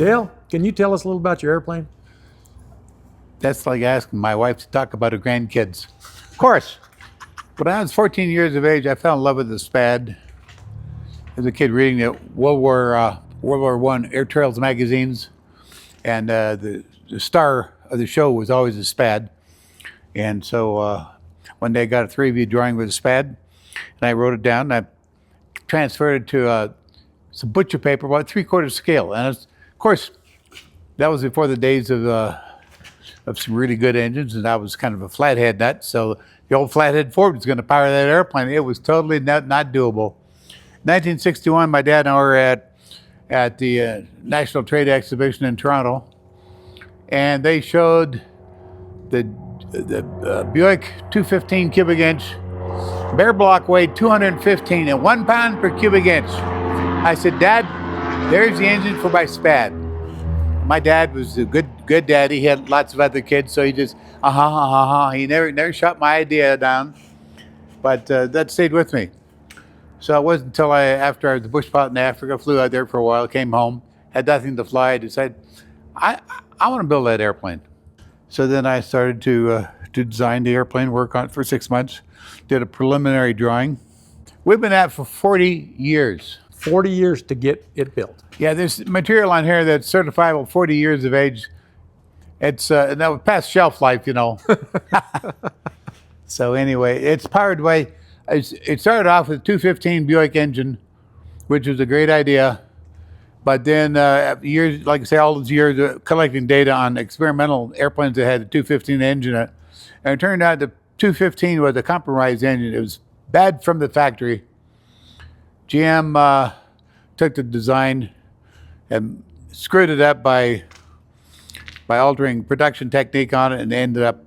Dale, can you tell us a little about your airplane? That's like asking my wife to talk about her grandkids. Of course. When I was 14 years of age, I fell in love with the SPAD. As a kid reading the World War I Air Trails magazines, and the star of the show was always a SPAD. And so one day I got a 3-view drawing with a SPAD, and I wrote it down, and I transferred it to some butcher paper, about 3/4 scale. And of course, that was before the days of some really good engines, and I was kind of a flathead nut, so the old flathead Ford was going to power that airplane. It was totally not doable. 1961, my dad and I were at the National Trade Exhibition in Toronto, and they showed the Buick 215 cubic inch. Bare block weighed 215 and 1 pound per cubic inch. I said, Dad, there's the engine for my SPAD. My dad was a good daddy. He had lots of other kids, so he just, He never shot my idea down, but that stayed with me. So it wasn't until after I was a bush pilot in Africa, flew out there for a while, came home, had nothing to fly, I decided, I want to build that airplane. So then I started to design the airplane, work on it for 6 months, did a preliminary drawing. We've been at it for 40 years. 40 years to get it built. Yeah, there's material on here that's certifiable 40 years of age. It's that was past shelf life, you know. So anyway, it's powered by, it started off with a 215 Buick engine, which was a great idea. But then years, like I say, all those years of collecting data on experimental airplanes that had a 215 engine in it. And it turned out the 215 was a compromised engine. It was bad from the factory. GM took the design and screwed it up by altering production technique on it, and ended up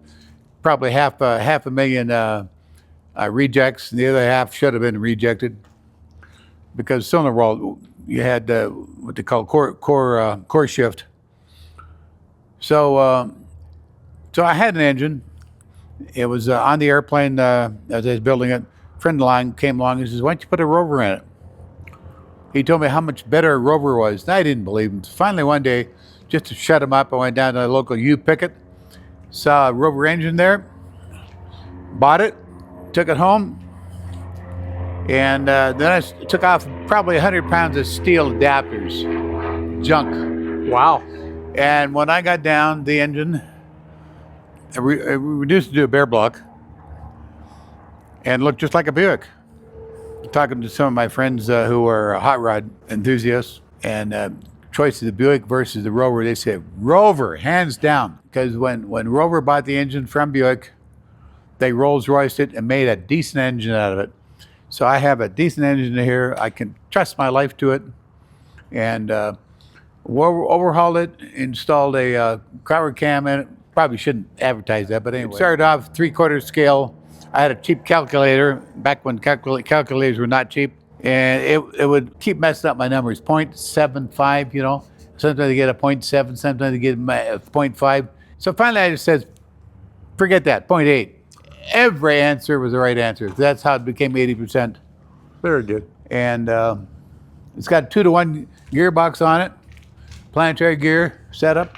probably half a million rejects. The other half should have been rejected because cylinder wall, you had what they call core shift. So so I had an engine. It was on the airplane as I was building it. A friend of mine came along and says, "Why don't you put a rover in it?" He told me how much better a rover was. And I didn't believe him. Finally, one day, just to shut him up, I went down to the local U-Picket, saw a rover engine there, bought it, took it home, and then I took off probably 100 pounds of steel adapters, junk. Wow. And when I got down, the engine, I reduced it to a bare block, and looked just like a Buick. Talking to some of my friends who are hot rod enthusiasts, and choice of the Buick versus the Rover, they said Rover, hands down. Because when Rover bought the engine from Buick, they Rolls-Royced it and made a decent engine out of it. So I have a decent engine here. I can trust my life to it. And overhauled it, installed a crowd cam in it. Probably shouldn't advertise that, but anyway. It started off 3/4 scale. I had a cheap calculator back when calculators were not cheap, and it would keep messing up my numbers. 0.75, you know. Sometimes I get a 0.7, sometimes I get a 0.5. So finally I just said, forget that, 0.8. Every answer was the right answer. That's how it became 80%. Very good. And it's got a 2-to-1 gearbox on it, planetary gear setup,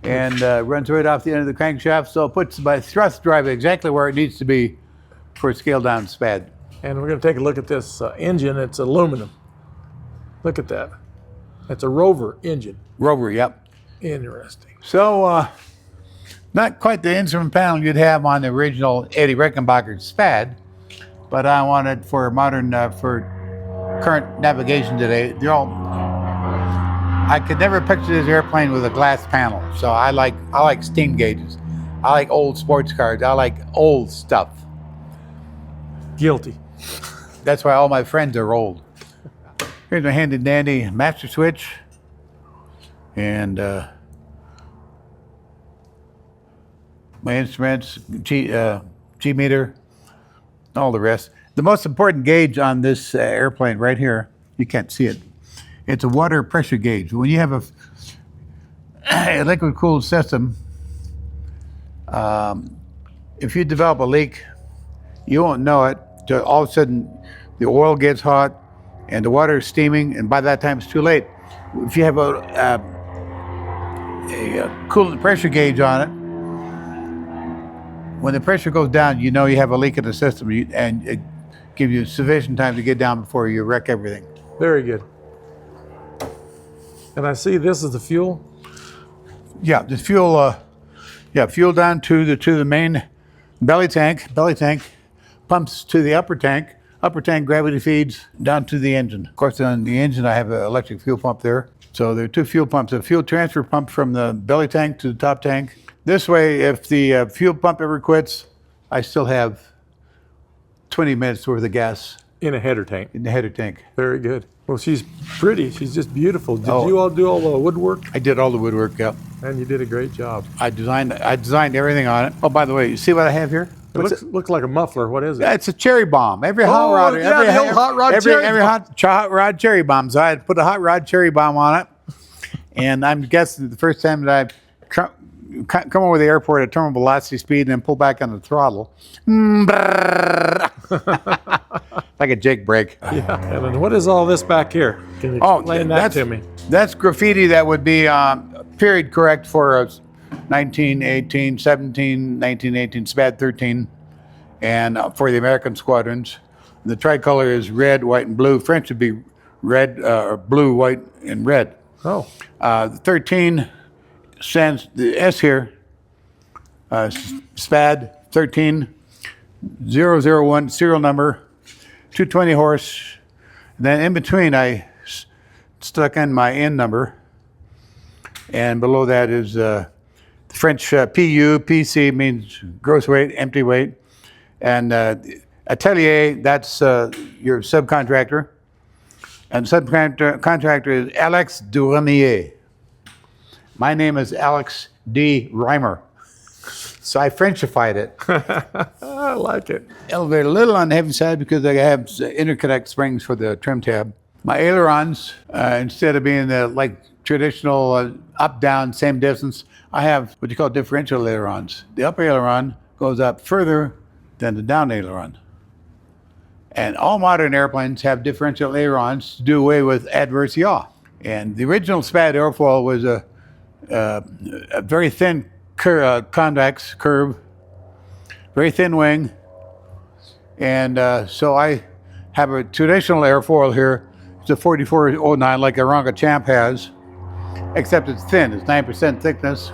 and runs right off the end of the crankshaft, so it puts my thrust drive exactly where it needs to be for a scaled down SPAD. And we're going to take a look at this engine. It's aluminum. Look at that. That's a Rover engine. Rover, yep. Interesting. So not quite the instrument panel you'd have on the original Eddie Rickenbacker SPAD, but I wanted for modern, for current navigation today, they're all, I could never picture this airplane with a glass panel. So I like steam gauges. I like old sports cars. I like old stuff. Guilty. That's why all my friends are old. Here's my handy dandy master switch. And my instruments, G meter, all the rest. The most important gauge on this airplane right here, you can't see it. It's a water pressure gauge. When you have a liquid cooled system, if you develop a leak, you won't know it till all of a sudden the oil gets hot and the water is steaming, and by that time it's too late. If you have a coolant pressure gauge on it. When the pressure goes down, you know you have a leak in the system, and it gives you sufficient time to get down before you wreck everything. Very good. And I see this is the fuel. Yeah, the fuel. Fuel down to the main belly tank. Belly tank pumps to the upper tank. Upper tank gravity feeds down to the engine. Of course, on the engine, I have an electric fuel pump there. So there are two fuel pumps: a fuel transfer pump from the belly tank to the top tank. This way, if the fuel pump ever quits, I still have 20 minutes worth of gas In a header tank. in the header tank. Very good. Well, she's pretty. She's just beautiful. Did you all do all the woodwork? I did all the woodwork. Yeah, And you did a great job. I designed everything on it. Oh, by the way, you see what I have here? It looks like a muffler. What is it? It's a cherry bomb. Every hot rod, the old hot rod cherry every bomb. hot rod cherry bomb. So I had to put a hot rod cherry bomb on it. And I'm guessing the first time that I come over the airport at terminal velocity speed and then pull back on the throttle, like a Jake brake. Yeah. And then what is all this back here? Can you explain that to me? That's graffiti that would be period correct for 1918, 17, 1918, SPAD 13, and for the American squadrons. The tricolor is red, white, and blue. French would be red, blue, white, and red. Oh. The 13 stands, the S here, SPAD 13, 001 serial number, 220 horse. And then in between, I stuck in my N number. And below that is the French PU, PC means gross weight, empty weight. And Atelier, that's your subcontractor. And subcontractor is Alex Duramier. My name is Alex D. Reimer. So I Frenchified it. I like it. Elevator a little on the heavy side because I have interconnect springs for the trim tab. My ailerons, instead of being the like traditional up, down, same distance, I have what you call differential ailerons. The up aileron goes up further than the down aileron. And all modern airplanes have differential ailerons to do away with adverse yaw. And the original SPAD airfoil was a very thin convex curve, very thin wing. And so I have a traditional airfoil here. It's a 4409 like a Ranga Champ has, except it's thin. It's 9% thickness.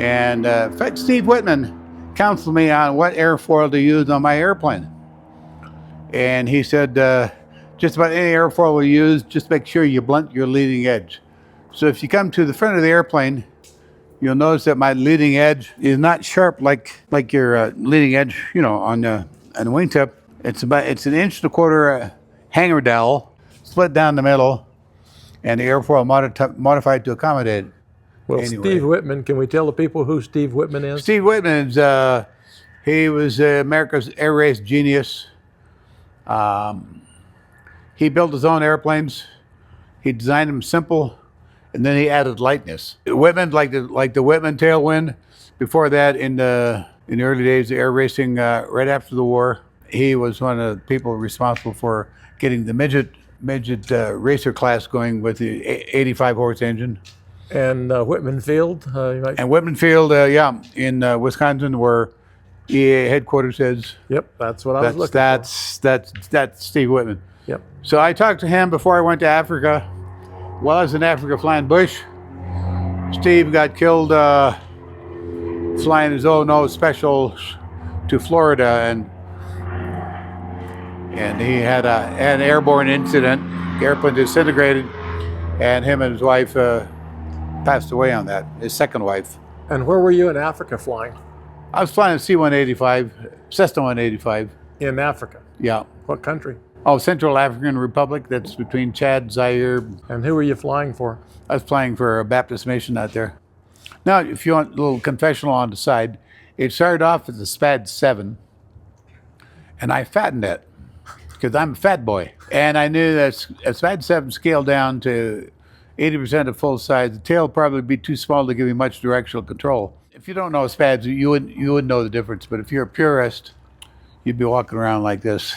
And in fact, Steve Whitman counseled me on what airfoil to use on my airplane. And he said, just about any airfoil we use, just make sure you blunt your leading edge. So if you come to the front of the airplane, you'll notice that my leading edge is not sharp like your leading edge, on the wingtip. It's an 1.25 inch hanger dowel, split down the middle, and the airfoil modified to accommodate it. Well, Anyway. Steve Whitman, can we tell the people who Steve Whitman is? Steve Whitman is, he was America's air race genius. He built his own airplanes. He designed them simple, and then he added lightness. Whitman, like the Whitman tailwind. Before that, in the early days of air racing, right after the war, he was one of the people responsible for getting the midget racer class going with the 85 horse engine. And Whitman Field. And Whitman Field, in Wisconsin, where EAA headquarters is. Yep, that's what I was looking for. That's Steve Whitman. Yep. So I talked to him before I went to Africa. While I was in Africa flying bush, Steve got killed flying his own special to Florida, and he had an airborne incident. The airplane disintegrated, and him and his wife passed away on that. His second wife. And where were you in Africa flying? I was flying a C-185, Cessna 185. In Africa. Yeah. What country? Oh, Central African Republic. That's between Chad, Zaire. And who were you flying for? I was flying for a Baptist mission out there. Now, if you want a little confessional on the side, it started off as a SPAD 7, and I fattened it because I'm a fat boy. And I knew that a SPAD 7 scaled down to 80% of full size. The tail would probably be too small to give you much directional control. If you don't know SPADs, you wouldn't know the difference. But if you're a purist, you'd be walking around like this.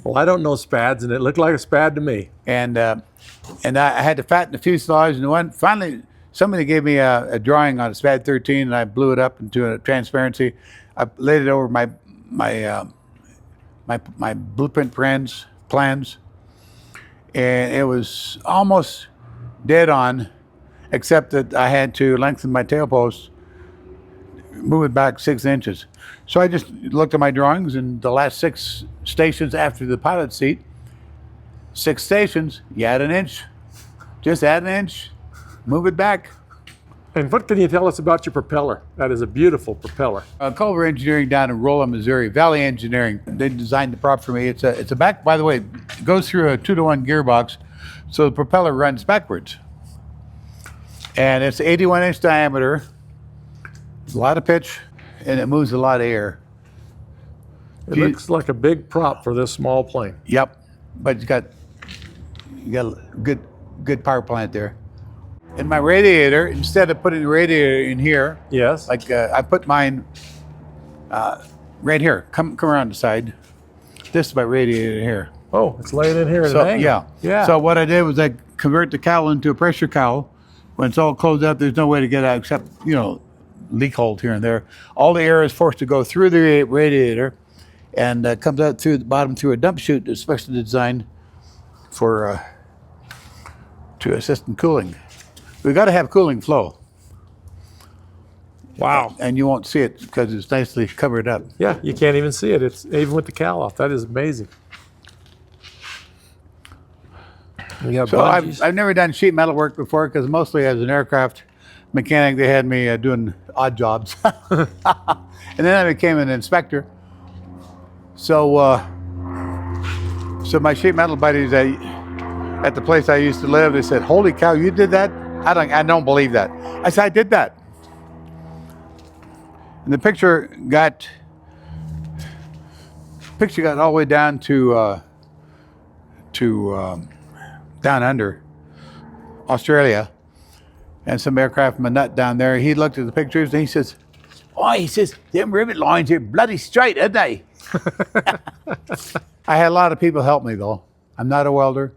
Well, I don't know SPADs, and it looked like a SPAD to me. And I had to fatten the fuselage, and finally somebody gave me a drawing on a SPAD 13, and I blew it up into a transparency. I laid it over my blueprint plans, and it was almost dead on, except that I had to lengthen my tail post, move it back 6 inches. So I just looked at my drawings, and the last 6 stations after the pilot seat, 6 stations, you add an inch. Just add an inch, move it back. And what can you tell us about your propeller? That is a beautiful propeller. Culver Engineering down in Rolla, Missouri, Valley Engineering, they designed the prop for me. It's a back, by the way, it goes through a 2-to-1 gearbox, so the propeller runs backwards. And it's 81-inch diameter, a lot of pitch, and it moves a lot of air. It looks like a big prop for this small plane. Yep, but you got a good power plant there. And my radiator, instead of putting the radiator in here, Yes. like I put mine right here. Come around the side. This is my radiator here. Oh, it's laying in here at So an angle. yeah. So what I did was I convert the cowl into a pressure cowl. When it's all closed up, there's no way to get out except, leak hold here and there. All the air is forced to go through the radiator and comes out through the bottom through a dump chute that's specially designed for to assist in cooling. We got to have cooling flow. Wow. And you won't see it because it's nicely covered up. Yeah, you can't even see it. It's even with the cowl off. That is amazing. We got So bungees. I've never done sheet metal work before because mostly as an aircraft mechanic, they had me doing odd jobs. And then I became an inspector. So my sheet metal buddies at the place I used to live, they said, "Holy cow, you did that?" I don't believe that. I said, "I did that." And the picture got all the way down to down under Australia, and some aircraft nut down there. He looked at the pictures and he says, "Oh," he says, "them rivet lines are bloody straight, aren't they?" I had a lot of people help me though. I'm not a welder,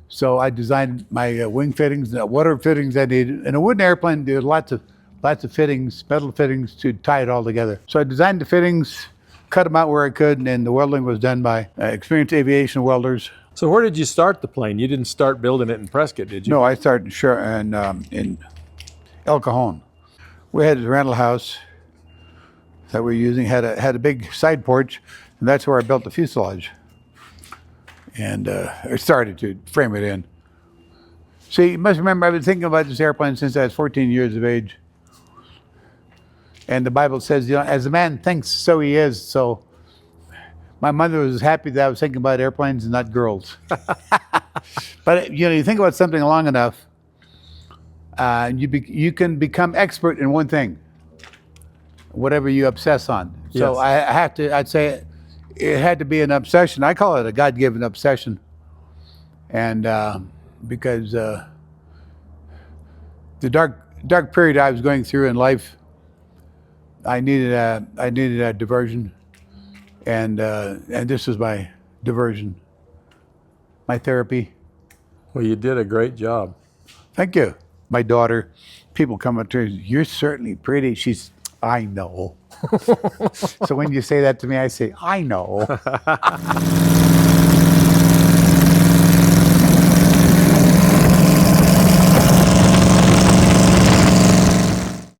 so I designed my wing fittings, whatever fittings I needed. In a wooden airplane, there's lots of fittings, metal fittings to tie it all together. So I designed the fittings, cut them out where I could, and the welding was done by experienced aviation welders. So where did you start the plane? You didn't start building it in Prescott, did you? No, I started in El Cajon. We had a rental house that we were using, had a big side porch, and that's where I built the fuselage. And I started to frame it in. See, you must remember, I've been thinking about this airplane since I was 14 years of age. And the Bible says, as a man thinks, so he is. So my mother was happy that I was thinking about airplanes and not girls. But you think about something long enough, you can become expert in one thing, whatever you obsess on. So Yes. I'd say it had to be an obsession. I call it a God-given obsession. And because the dark period I was going through in life, I needed a diversion, and this was my diversion, my therapy. Well, you did a great job. Thank you. My daughter, people come up to her, "You're certainly pretty." She's, "I know." So when you say that to me, I say, "I know."